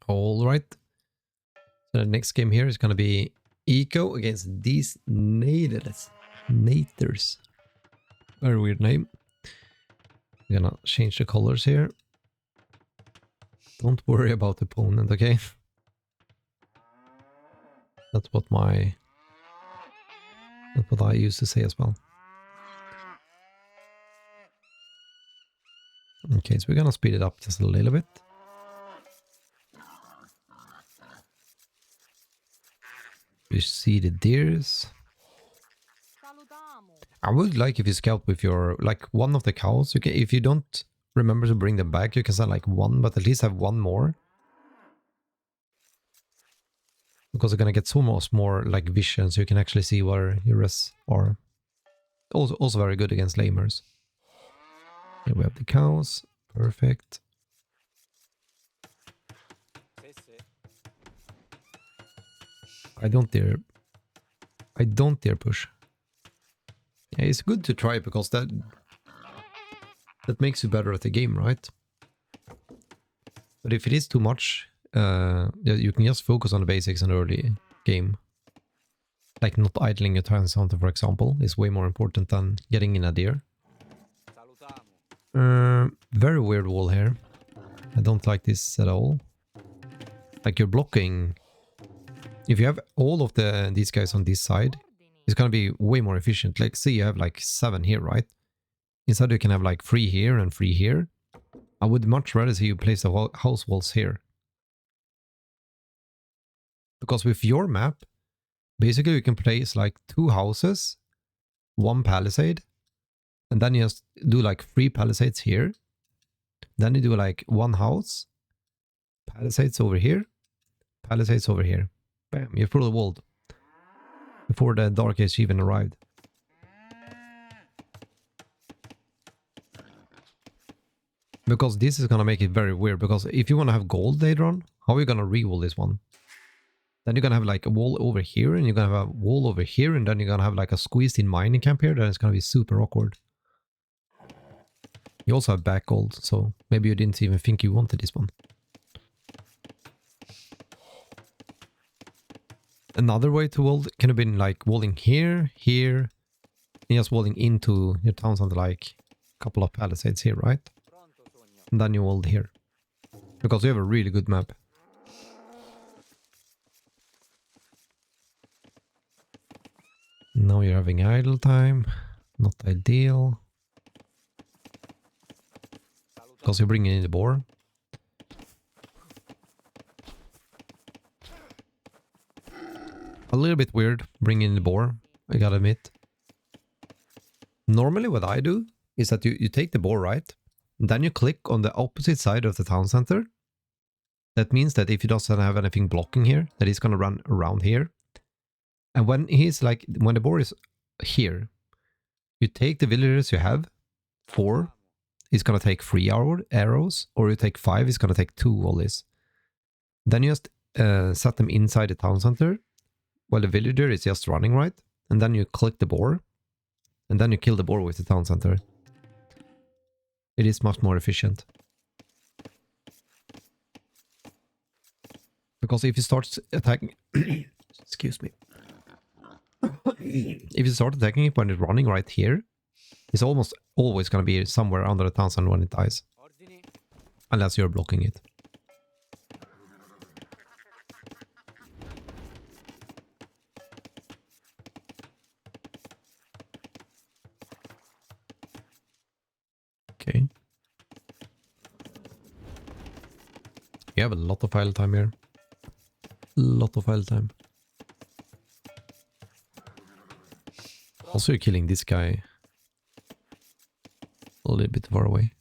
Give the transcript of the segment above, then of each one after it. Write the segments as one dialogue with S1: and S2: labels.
S1: All right. So the next game here is going to be Eco against these Naders. Very weird name. I'm gonna change the colors here. Don't worry about the opponent, okay? That's what I used to say as well. Okay, so we're gonna speed it up just a little bit. You see the deers. I would like if you scout with your, like, one of the cows. You can, if you don't remember to bring them back, you can send like one, but at least have one more. Because you're gonna get so much more like vision, so you can actually see where your rests are. Also very good against lamers. Here we have the cows. Perfect. I don't dare push. Yeah, it's good to try because that makes you better at the game, right? But if it is too much, you can just focus on the basics in early game. Like not idling your time counter, for example, is way more important than getting in a deer. Very weird wall here. I don't like this at all. Like you're blocking. If you have all of these guys on this side, it's gonna be way more efficient. Like, see, you have like 7 here, right? Instead, you can have like 3 here and 3 here. I would much rather see you place the house walls here. Because with your map, basically you can place like 2 houses, 1 palisade, and then you just do like 3 palisades here. Then you do like 1 house, palisades over here, palisades over here. Bam, you're fully walled. Before the Dark Age even arrived. Because this is gonna make it very weird, because if you wanna have gold later on, how are you gonna re-wall this one? Then you're gonna have like a wall over here, and you're gonna have a wall over here, and then you're gonna have like a squeezed in mining camp here, then it's gonna be super awkward. You also have back gold, so maybe you didn't even think you wanted this one. Another way to wall can have been like walling here, here, and just walling into your towns on like a couple of palisades here, right? And then you walled here. Because you have a really good map. Now you're having idle time. Not ideal. Because you're bringing in the boar. A little bit weird bringing in the boar, I gotta admit. Normally what I do is that you take the boar, right? Then you click on the opposite side of the town center. That means that if he doesn't have anything blocking here, that he's gonna run around here. And when the boar is here, you take the villagers you have, 4, he's gonna take 3 arrows, or you take 5, he's gonna take 2 volleys. Then you just set them inside the town center, while the villager is just running, right? And then you click the boar, and then you kill the boar with the town center. It is much more efficient. Because if you start attacking... Excuse me. If you start attacking it when it's running right here, it's almost always going to be somewhere under the town center when it dies. Unless you're blocking it. Okay. You have a lot of idle time here. Lot of idle time. Also, you're killing this guy a little bit far away.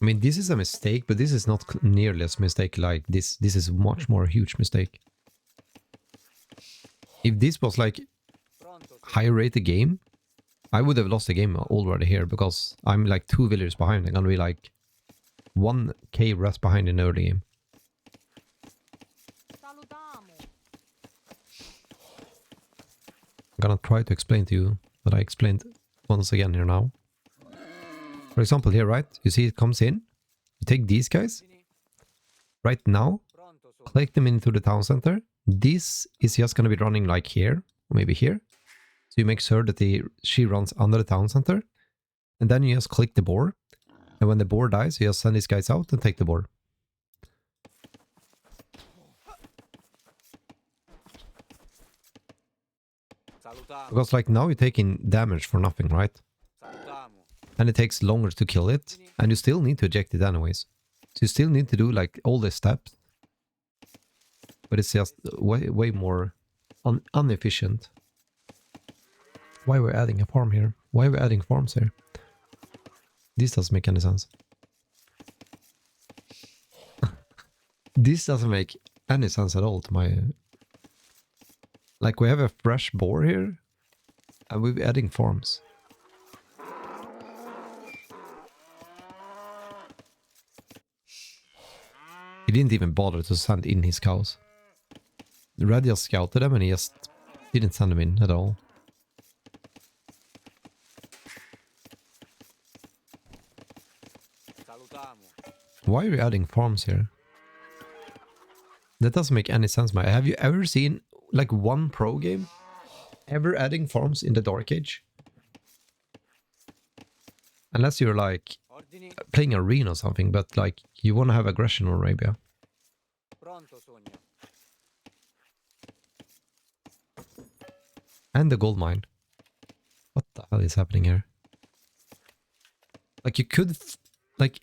S1: I mean, this is a mistake, but this is not nearly as mistake like this. This is much more huge mistake. If this was like high rated game, I would have lost the game already here, because I'm like 2 villagers behind. I'm gonna be like 1k rest behind in the early game. I'm gonna try to explain to you what I explained once again here now. For example here, right? You see it comes in, You take these guys. Right now, click them into the town center. This is just going to be running like here, or maybe here. So you make sure that she runs under the town center. And then you just click the boar. And when the boar dies, you just send these guys out and take the boar. Because like now you're taking damage for nothing, right? And it takes longer to kill it. And you still need to eject it anyways. So you still need to do like all the steps. But it's just way more inefficient. Why we're adding a farm here? Why are we adding farms here? This doesn't make any sense. This doesn't make any sense at all to my... Like we have a fresh boar here. And we're adding farms. He didn't even bother to send in his cows. The Red just scouted them and he just didn't send them in at all. Why are you adding farms here? That doesn't make any sense, Maya. Have you ever seen like one pro game ever adding farms in the Dark Age? Unless you're like playing arena or something, but like you want to have aggression on Arabia. And the gold mine. What the hell is happening here? Like you could, like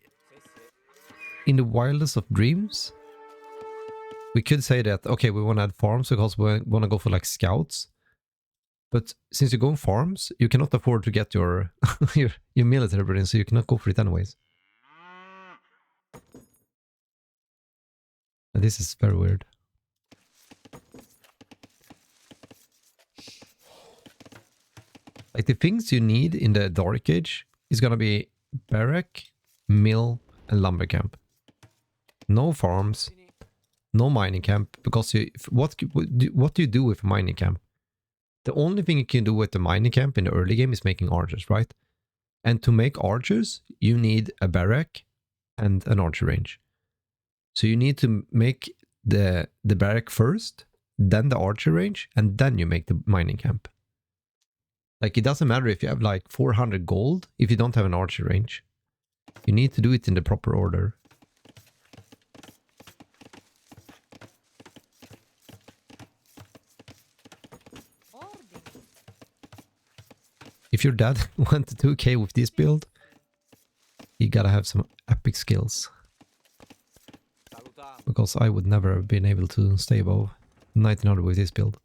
S1: in the wildest of dreams, we could say that, okay, we want to add farms because we want to go for like scouts. But since you're going farms, you cannot afford to get your your military building, so you cannot go for it anyways. And this is very weird. Like the things you need in the Dark Age is gonna be barrack, mill, and lumber camp. No farms, no mining camp, because what do you do with a mining camp? The only thing you can do with the mining camp in the early game is making archers, right? And to make archers, you need a barrack and an archer range. So you need to make the barrack first, then the archer range, and then you make the mining camp. Like it doesn't matter if you have like 400 gold if you don't have an archer range. You need to do it in the proper order. If your dad went to 2k with this build, you gotta have some epic skills. Because I would never have been able to stay above 1900 with this build.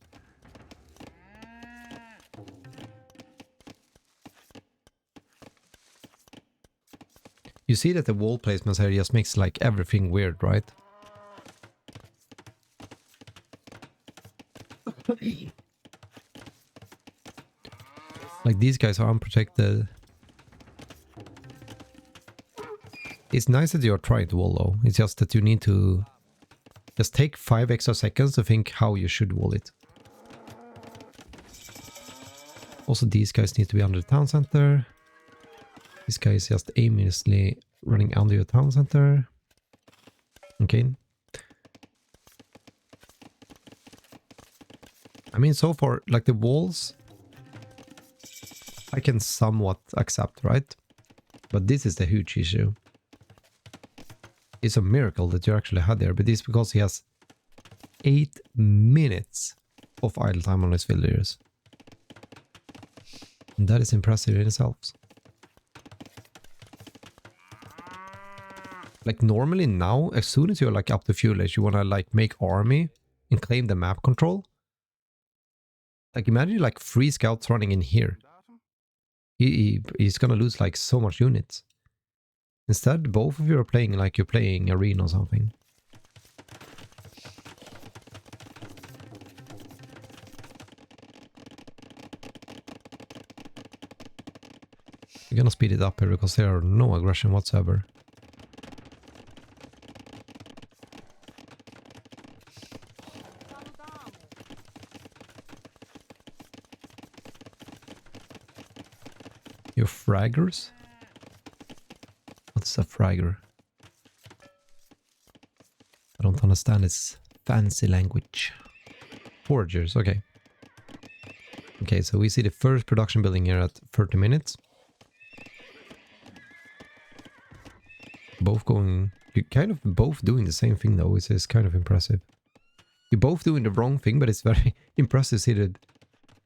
S1: You see that the wall placements here just makes like everything weird, right? Like these guys are unprotected. It's nice that you're trying to wall though. It's just that you need to just take 5 extra seconds to think how you should wall it. Also these guys need to be under the town center. This guy is just aimlessly running under your town center. Okay. I mean, so far, like the walls, I can somewhat accept, right? But this is the huge issue. It's a miracle that you actually had there, but it's because he has 8 minutes of idle time on his villagers. And that is impressive in itself. Like normally now, as soon as you're like up to fuel age, you want to like make army and claim the map control. Like imagine like 3 scouts running in here. He's gonna lose like so much units. Instead, both of you are playing like you're playing arena or something. We're gonna speed it up here because there are no aggression whatsoever. Your fraggers? What's a fragger? I don't understand this fancy language. Foragers, okay. Okay, so we see the first production building here at 30 minutes. Both going... You're kind of both doing the same thing though, which is kind of impressive. You're both doing the wrong thing, but it's very impressive to see that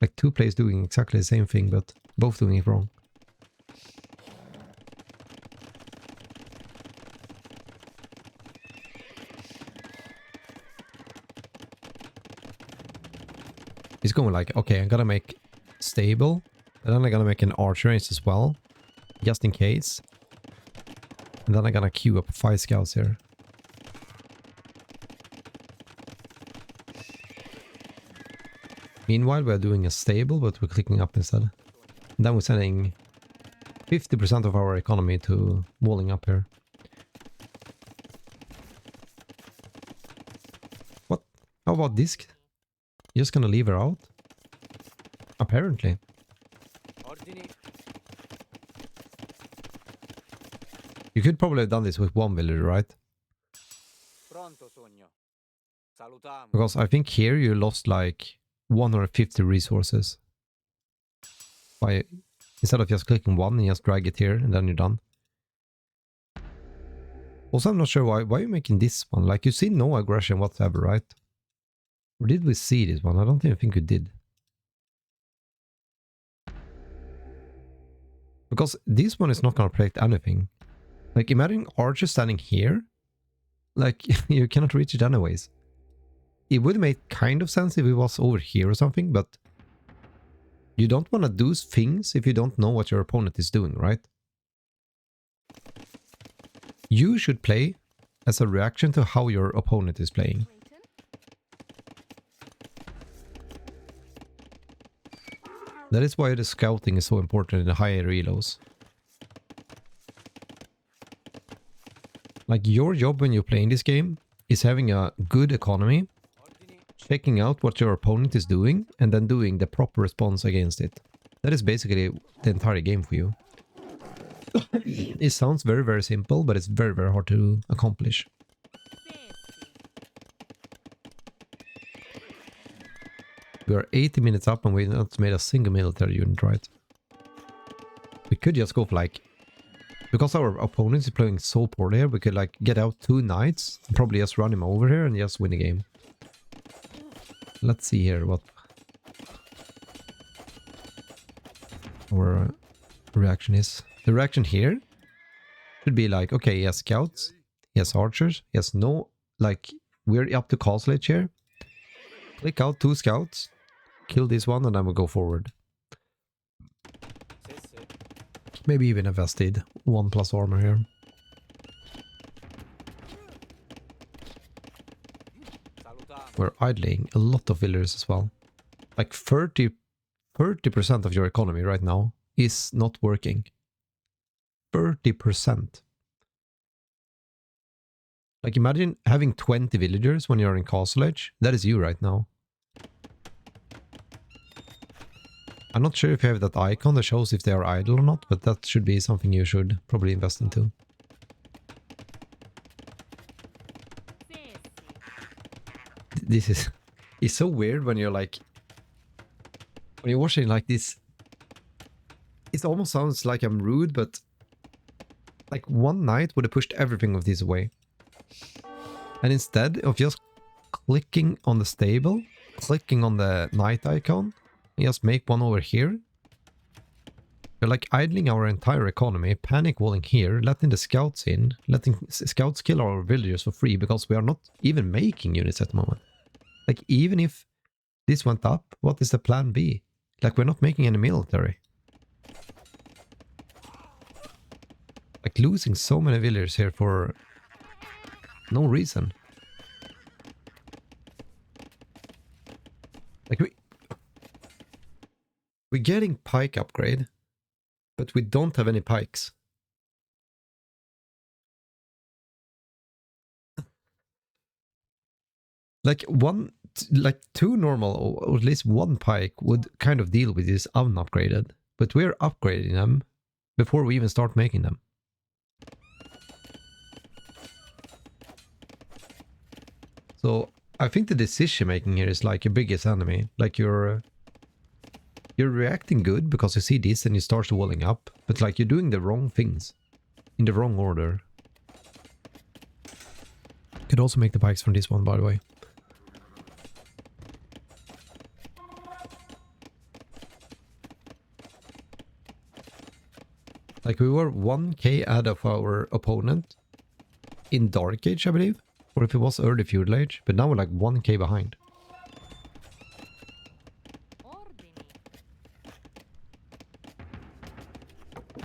S1: like two players doing exactly the same thing, but both doing it wrong. He's going like, okay, I'm gonna make stable, and then I'm gonna make an archer range as well, just in case. And then I'm gonna queue up 5 scouts here. Meanwhile, we're doing a stable, but we're clicking up instead. And then we're sending 50% of our economy to walling up here. What? How about this? You're just gonna leave her out? Apparently. You could probably have done this with one villager, right? Because I think here you lost like 150 resources. By instead of just clicking one and just drag it here and then you're done. Also, I'm not sure why are you making this one? Like, you see no aggression whatsoever, right? Or did we see this one? I don't even think we did. Because this one is not going to protect anything. Like, imagine Archer standing here. Like, you cannot reach it anyways. It would make kind of sense if it was over here or something, but you don't want to do things if you don't know what your opponent is doing, right? You should play as a reaction to how your opponent is playing. That is why the scouting is so important in the higher relos. Like, your job when you're playing this game is having a good economy, checking out what your opponent is doing, and then doing the proper response against it. That is basically the entire game for you. It sounds very, very simple, but it's very, very hard to accomplish. We are 80 minutes up and we not made a single military unit, right? We could just go for like... Because our opponent is playing so poorly here, we could like get out 2 knights and probably just run him over here and just win the game. Let's see here what our reaction is. The reaction here should be like, okay, he has scouts, he has archers, he has no, like, we're up to castle age here. Click out 2 scouts, kill this one, and then we'll go forward. Maybe even invested 1+ armor here. We're idling a lot of villagers as well. Like 30% of your economy right now is not working. 30%. Like, imagine having 20 villagers when you're in castle age. That is you right now. I'm not sure if you have that icon that shows if they are idle or not, but that should be something you should probably invest into. This is... It's so weird when you're like... When you're watching like this... It almost sounds like I'm rude, but... Like, one knight would have pushed everything of this away. And instead of just clicking on the stable, clicking on the knight icon, and just make one over here, we're like idling our entire economy, panic walling here, letting the scouts in, letting scouts kill our villagers for free because we are not even making units at the moment. Like, even if this went up, what is the plan B? Like, we're not making any military. Like, losing so many villagers here for no reason. Like, we're getting pike upgrade, but we don't have any pikes. Like, two normal, or at least one pike would kind of deal with this unupgraded, but we're upgrading them before we even start making them. So I think the decision making here is like your biggest enemy. Like you're reacting good because you see this and you start walling up, but like you're doing the wrong things in the wrong order. Could also make the bikes from this one, by the way. Like we were 1k ahead of our opponent in Dark Age, I believe. Or if it was early Feudal Age. But now we're like 1k behind.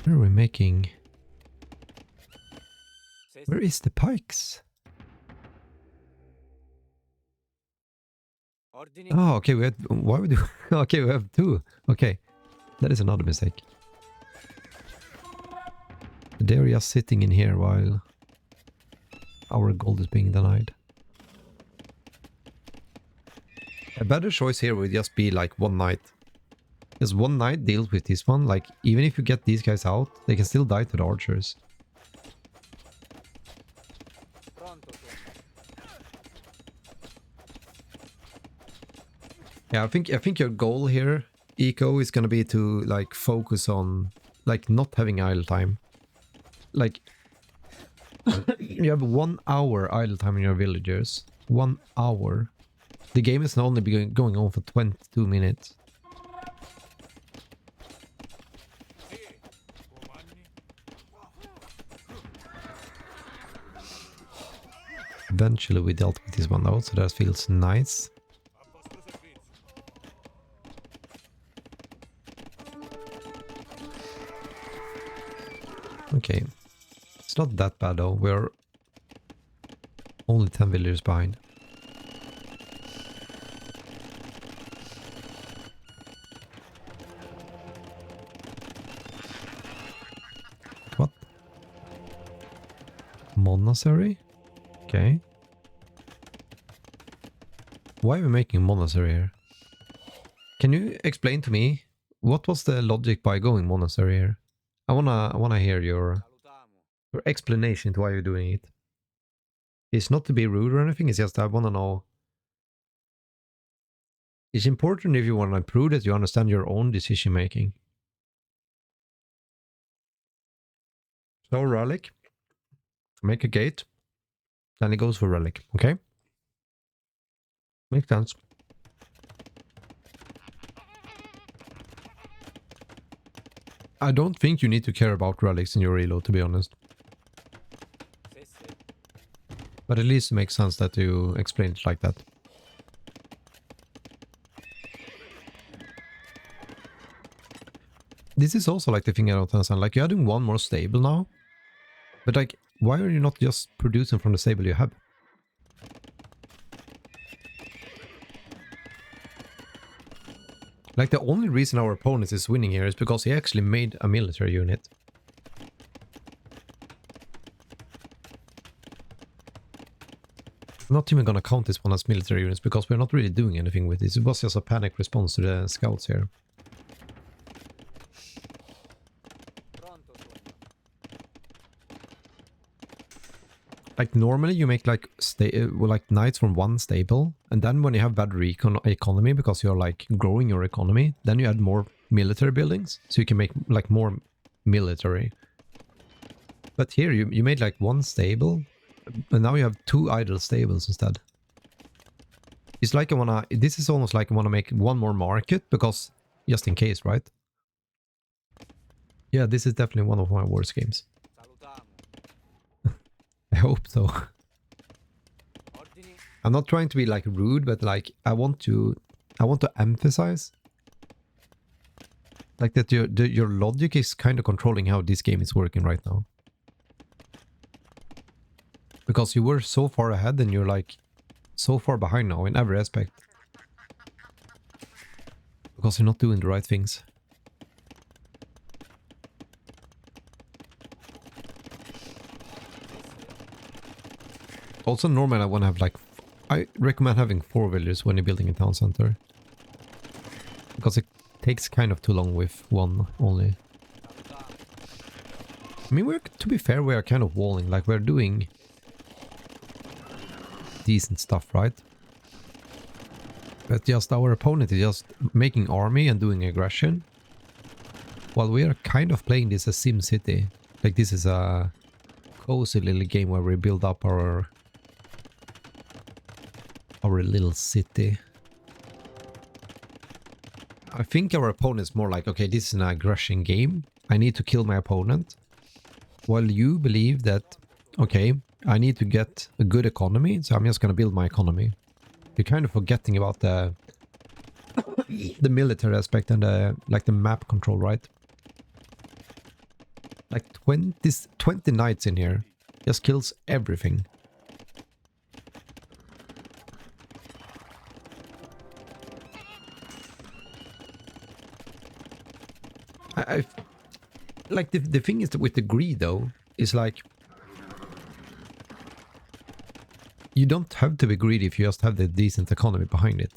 S1: Where are we making? Where is the pikes? Oh, okay, we had... Why would we do... Okay, we have 2. Okay. That is another mistake. They're just sitting in here while our gold is being denied. A better choice here would just be like one knight. Because one knight deals with this one. Like, even if you get these guys out, they can still die to the archers. Yeah, I think your goal here, Eco, is gonna be to like focus on like not having idle time. Like you have 1 hour idle time in your villagers. 1 hour. The game is only going on for 22 minutes. Eventually we dealt with this one out, so that feels nice. Okay. It's not that bad though. We're only 10 villagers behind. What? Monastery? Okay. Why are we making a monastery here? Can you explain to me what was the logic by going monastery here? I wanna hear your explanation to why you're doing it. It's not to be rude or anything, it's just I wanna know. It's important if you wanna prove that you understand your own decision making. So relic. Make a gate. Then it goes for relic, okay? Makes sense. I don't think you need to care about relics in your reload, to be honest. But at least it makes sense that you explain it like that. This is also like the thing I don't understand. Like, you're adding one more stable now. But like, why are you not just producing from the stable you have? Like, the only reason our opponent is winning here is because he actually made a military unit. I'm not even gonna count this one as military units because we're not really doing anything with this. It was just a panic response to the scouts here. Like, normally you make like knights from one stable, and then when you have better economy because you're like growing your economy, then you add more military buildings, so you can make like more military. But here you made like one stable, and now you have 2 idle stables instead. It's like this is almost like I wanna make one more market, because just in case, right? Yeah, this is definitely one of my worst games. I hope so. I'm not trying to be like rude, but like I want to emphasize like that your logic is kind of controlling how this game is working right now. Because you were so far ahead and you're like so far behind now in every aspect. Because you're not doing the right things. Also, normally I want to have like... I recommend having 4 villagers when you're building a town center. Because it takes kind of too long with one only. I mean, to be fair, we are kind of walling. Like, we're doing... decent stuff, right? But just our opponent is just making army and doing aggression. While we are kind of playing this as Sim City. Like this is a cozy little game where we build up our little city. I think our opponent is more like, okay, this is an aggression game. I need to kill my opponent. While you believe that, okay, I need to get a good economy, so I'm just gonna build my economy. You're kind of forgetting about the military aspect and the map control, right? Like 20 knights in here just kills everything. I like the thing is that with the greed though, is like you don't have to be greedy if you just have the decent economy behind it.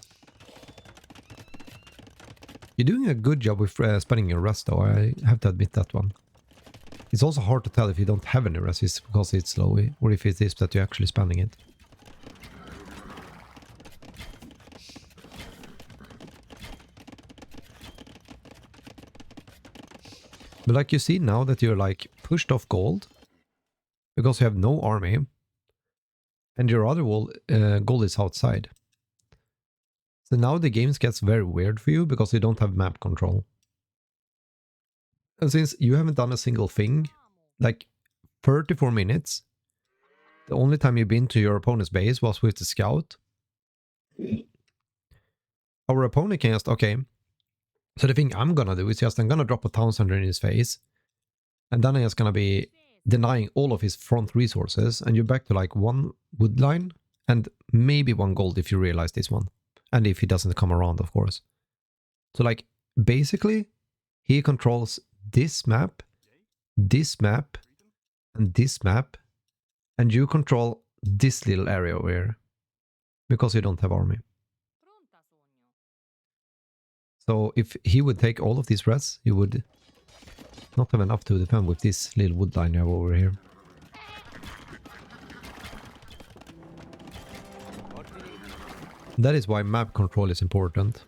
S1: You're doing a good job with spending your rest though, I have to admit that one. It's also hard to tell if you don't have any rest because it's slow, or if it is that you're actually spending it. But like you see now that you're like pushed off gold because you have no army and your other gold is outside. So now the game gets very weird for you because you don't have map control. And since you haven't done a single thing, like 34 minutes, the only time you've been to your opponent's base was with the scout. Our opponent can just, okay, so the thing I'm gonna do is just I'm gonna drop a town center in his face, and then I'm just gonna be denying all of his front resources, and you're back to like one wood line and maybe one gold if you realize this one. And if he doesn't come around, of course. So like basically he controls this map, and this map, and you control this little area over here because you don't have army. So if he would take all of these rests, you would not have enough to defend with this little wood line you have over here. That is why map control is important.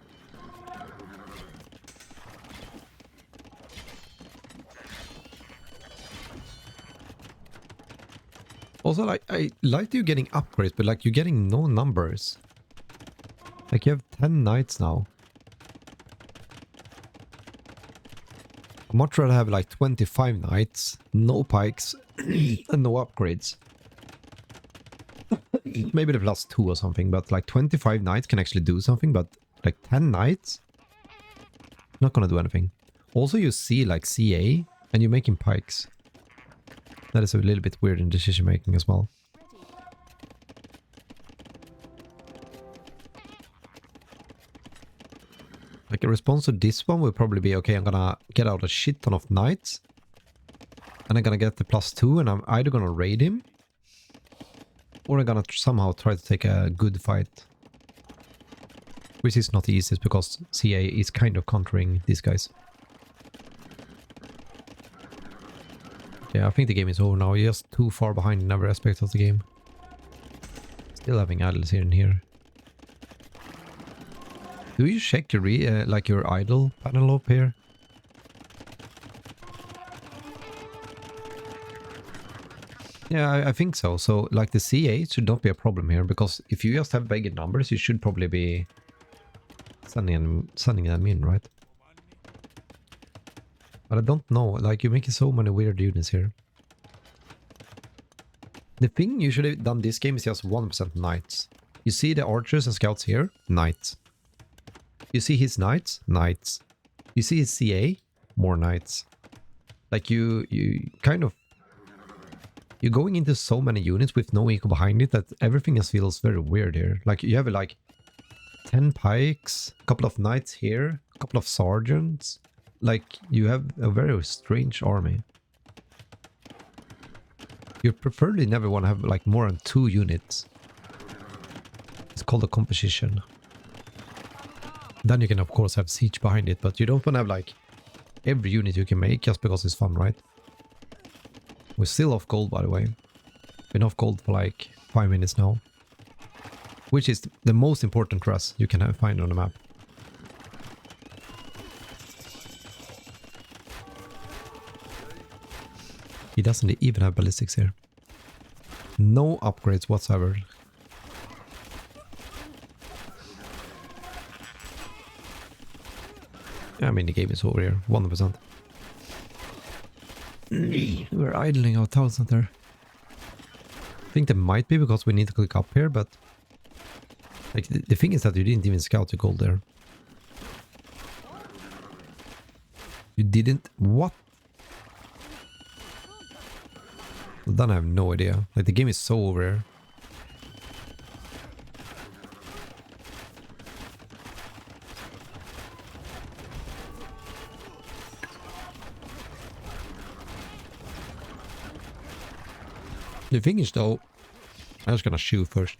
S1: Also, like, I like you getting upgrades, but like you're getting no numbers. Like you have 10 knights now. I'd much rather have like 25 knights, no pikes, and no upgrades. Maybe the +2 or something, but like 25 knights can actually do something, but like 10 knights? Not gonna do anything. Also, you see like CA, and you're making pikes. That is a little bit weird in decision making as well. Like a response to this one will probably be, okay, I'm gonna get out a shit ton of knights. And I'm gonna get the +2 and I'm either gonna raid him. Or I'm gonna somehow try to take a good fight. Which is not the easiest because CA is kind of countering these guys. Yeah, I think the game is over now. You're just too far behind in every aspect of the game. Still having idols here and here. Do you check your like your idle panel up here? Yeah, I think so. So like the CA should not be a problem here because if you just have bigger numbers, you should probably be sending them in, right? But I don't know. Like you're making so many weird units here. The thing you should have done this game is just 1% knights. You see the archers and scouts here? Knights. You see his knights? Knights. You see his CA? More knights. Like you kind of... You're going into so many units with no eco behind it that everything just feels very weird here. Like you have like 10 pikes, a couple of knights here, a couple of sergeants. Like you have a very strange army. You preferably never want to have like more than 2 units. It's called a composition. Then you can of course have siege behind it, but you don't want to have like every unit you can make just because it's fun, right? We're still off gold, by the way. Been off gold for like 5 minutes now. which is the most important dress you can find on the map. He doesn't even have ballistics here. No upgrades whatsoever. I mean, the game is over here, 100%. We're idling our town center. I think there might be because we need to click up here, but like the thing is that you didn't even scout the gold there. You didn't? What? Well, then I have no idea. Like the game is so over here. The thing is though, I'm just gonna shoot first.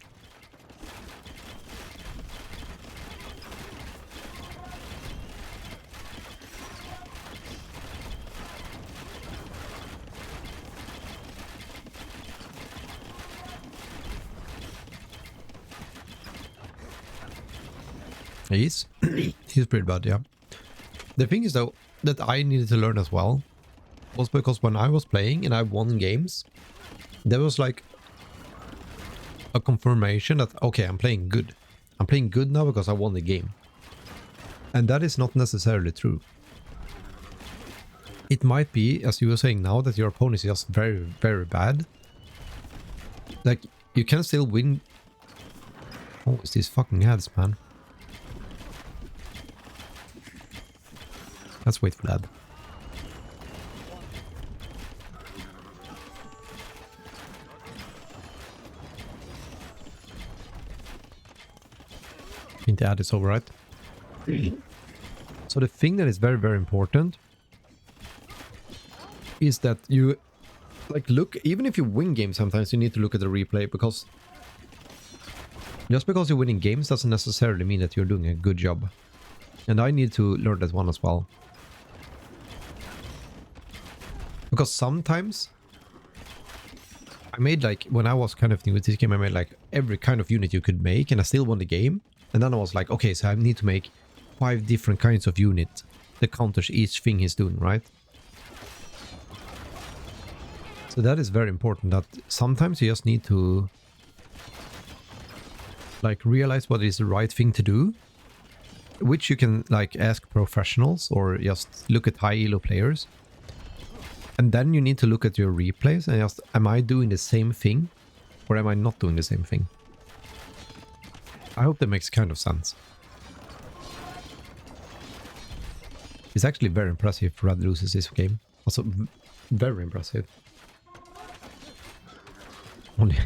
S1: He's pretty bad, yeah. The thing is though, that I needed to learn as well was because when I was playing and I won games, there was like a confirmation that, okay, I'm playing good. I'm playing good now because I won the game. And that is not necessarily true. It might be, as you were saying now, that your opponent is just very, very bad. Like, you can still win. Oh, it's these fucking ads, man. Let's wait for that. I think the ad is over, right? So the thing that is very, very important is that you like look, even if you win games, sometimes you need to look at the replay, because just because you're winning games doesn't necessarily mean that you're doing a good job. And I need to learn that one as well. Because sometimes I made like, when I was kind of new with this game, I made like every kind of unit you could make and I still won the game. And then I was like, okay, so I need to make 5 different kinds of unit that counters each thing he's doing, right? So that is very important, that sometimes you just need to like realize what is the right thing to do, which you can like ask professionals or just look at high elo players. And then you need to look at your replays and just, am I doing the same thing or am I not doing the same thing? I hope that makes kind of sense. It's actually very impressive Red loses this game. Also very impressive. Only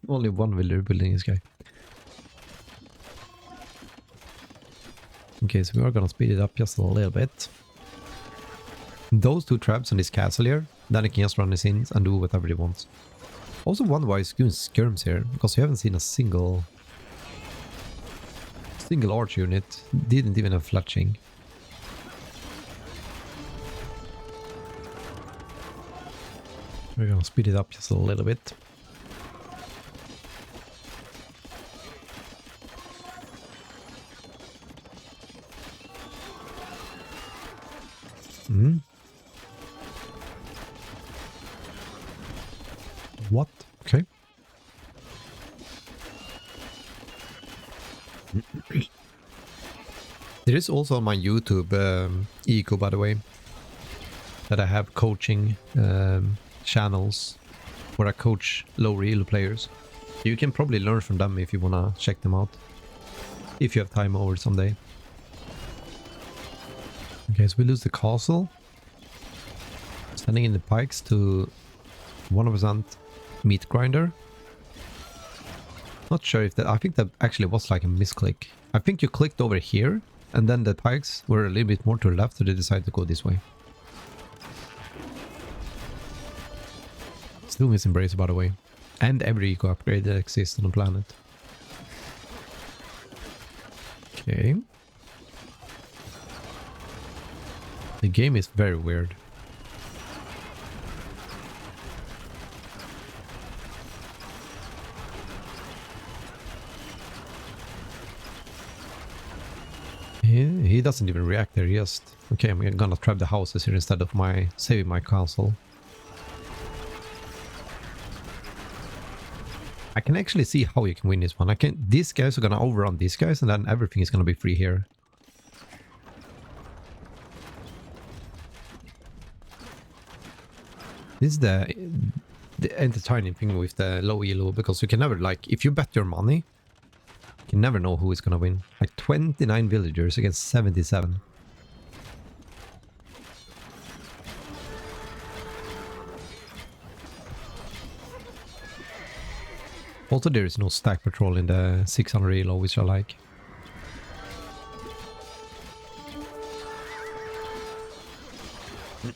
S1: only one villager building this guy. Okay, so we are gonna speed it up just a little bit. Those 2 traps on this castle here, then he can just run his in and do whatever he wants. Also wonder why he's doing skirms here, because you haven't seen a single arch unit. Didn't even have fletching. We're gonna speed it up just a little bit. What? Okay. There is also on my YouTube Ego, by the way, that I have coaching channels where I coach low elo players. You can probably learn from them if you wanna check them out, if you have time over someday. Okay, so we lose the castle. Sending in the pikes to 100% meat grinder. Not sure if that, I think that actually was like a misclick. I think you clicked over here and then the pikes were a little bit more to the left, so they decided to go this way. Still missing Bracer, by the way. And every eco upgrade that exists on the planet. Okay. The game is very weird. He doesn't even react there. He just... Okay, I'm gonna trap the houses here instead of saving my castle. I can actually see how you can win this one. These guys are gonna overrun these guys, and then everything is gonna be free here. This is the entertaining thing with the low elo, because you can never, like, if you bet your money, you can never know who is gonna win. Like 29 villagers against 77. Also, there is no stack patrol in the 600 elo, which I like. I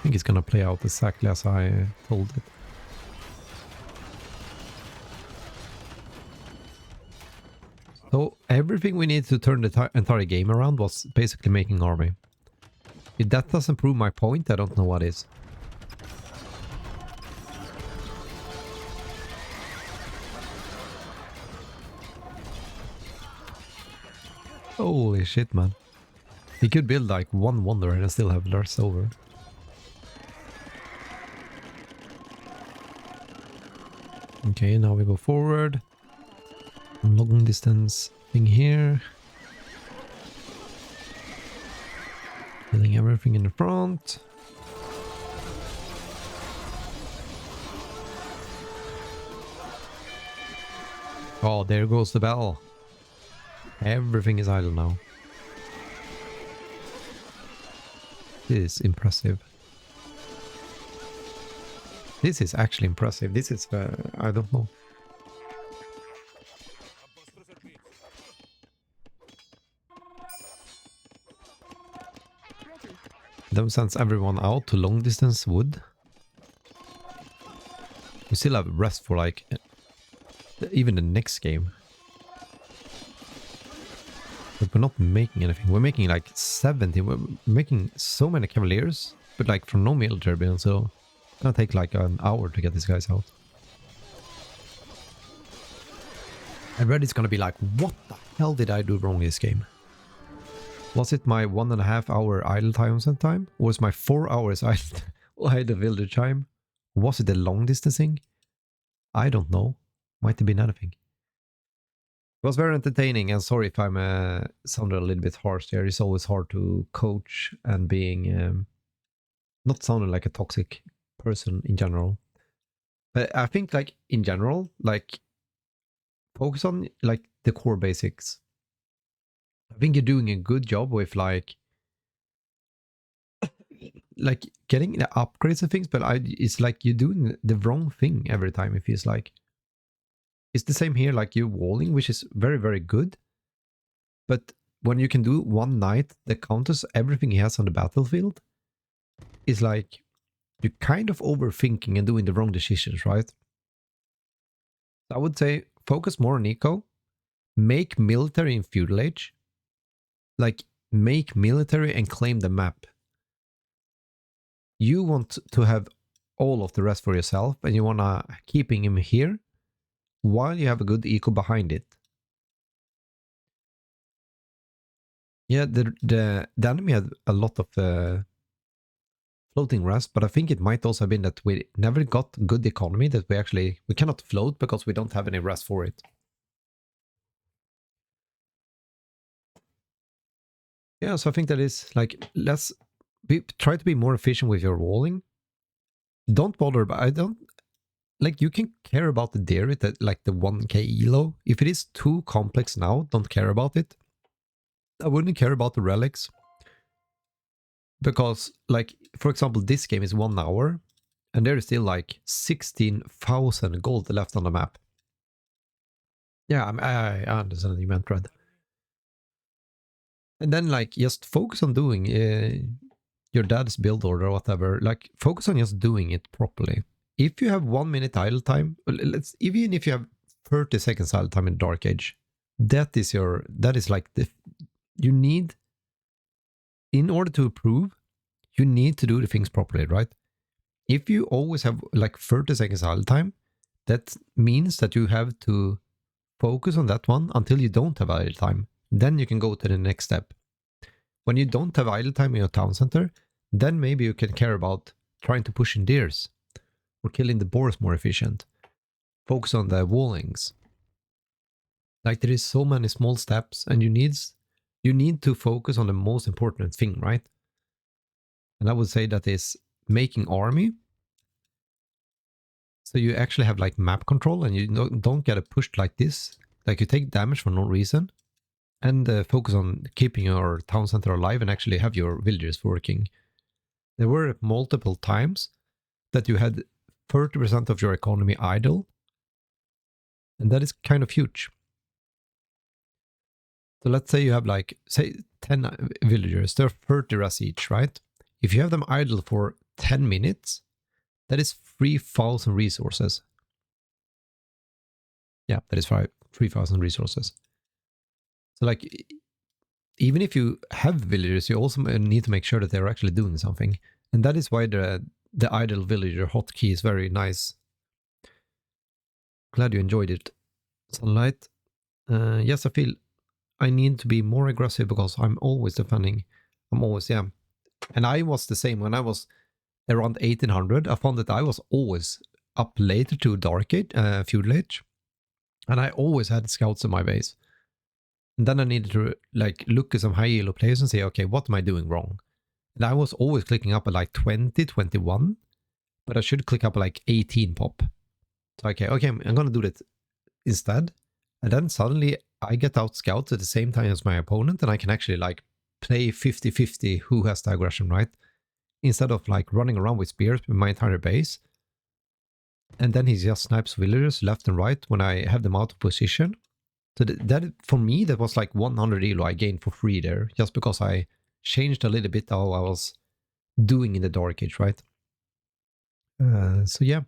S1: think it's gonna play out exactly as I told it. So everything we need to turn the entire game around was basically making army. If that doesn't prove my point, I don't know what is. Holy shit, man. He could build like one wonder and still have the rest over. Okay, now we go forward. Long distance thing here. Building everything in the front. Oh, there goes the bell. Everything is idle now. This is impressive. This is actually impressive. This is, I don't know. Then sends everyone out to long distance wood. We still have rest for like even the next game. But we're not making anything. We're making like 70. We're making so many cavaliers, but like from no military build, so it's gonna take like an hour to get these guys out. I read it's gonna be like, what the hell did I do wrong this game? Was it my 1.5 hour idle time? Or was my 4 hours idle village time? Was it the long distancing? I don't know. Might have been anything. It was very entertaining, and sorry if I'm sounded a little bit harsh there. It's always hard to coach and being not sounding like a toxic person in general. But I think like in general, like focus on like the core basics. I think you're doing a good job with like getting the upgrades and things, but it's like you're doing the wrong thing every time. It feels like it's the same here, like you walling, which is very, very good. But when you can do one knight that counters everything he has on the battlefield, it's like you're kind of overthinking and doing the wrong decisions, right? I would say focus more on eco, make military in feudal age, like make military and claim the map. You want to have all of the rest for yourself, and you want to keeping him here while you have a good eco behind it. Yeah, the enemy had a lot of floating rest, but I think it might also have been that we never got good economy, that we cannot float because we don't have any rest for it. Yeah, so I think that is like, try to be more efficient with your walling. Don't bother, but I don't, like you can care about the dairy, that like the 1k elo. If it is too complex now, don't care about it. I wouldn't care about the relics. Because like, for example, this game is 1 hour and there is still like 16,000 gold left on the map. Yeah, I understand you meant, Red. And then like just focus on doing your dad's build order or whatever. Like focus on just doing it properly. If you have 1 minute idle time, even if you have 30 seconds idle time in Dark Age, that is like you need, in order to improve, you need to do the things properly, right? If you always have like 30 seconds idle time, that means that you have to Focus on that one until you don't have idle time. Then you can go to the next step. When you don't have idle time in your town center, then maybe you can care about trying to push in deers or killing the boars more efficient. Focus on the wallings. Like there is so many small steps and you need to focus on the most important thing, right? And I would say that is making army. So you actually have like map control and you don't get pushed like this. Like you take damage for no reason. And focus on keeping your town center alive and actually have your villagers working. There were multiple times that you had 30% of your economy idle. And that is kind of huge. So let's say you have like, say 10 villagers, they're 30 ras each, right? If you have them idle for 10 minutes, that is 3,000 resources. Yeah, that is 3,000 resources. So like, even if you have villagers, you also need to make sure that they're actually doing something. And that is why the idle villager hotkey is very nice. Glad you enjoyed it. Sunlight. Yes, I feel I need to be more aggressive because I'm always defending. Yeah. And I was the same when I was around 1800. I found that I was always up later to Dark Age, Feudal Age. And I always had scouts in my base. And then I needed to like look at some high elo players and say, okay, what am I doing wrong? And I was always clicking up at like 20, 21, but I should click up at like 18 pop. So okay, I'm going to do that instead. And then suddenly I get out scouts at the same time as my opponent and I can actually like play 50-50 who has the aggression, right? Instead of like running around with spears with my entire base. And then he just snipes villagers left and right when I have them out of position. So that for me, that was like 100 elo I gained for free there, just because I changed a little bit how I was doing in the Dark Age, right? So yeah,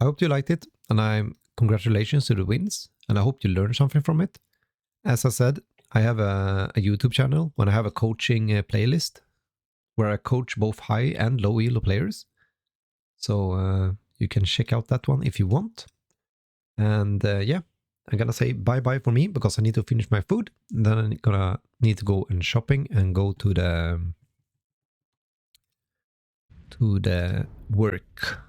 S1: I hope you liked it, and congratulations to the wins, and I hope you learned something from it. As I said, I have a YouTube channel when I have a coaching playlist where I coach both high and low elo players. So you can check out that one if you want. And yeah, I'm gonna say bye-bye for me because I need to finish my food. And then I'm gonna need to go and shopping and go to the work.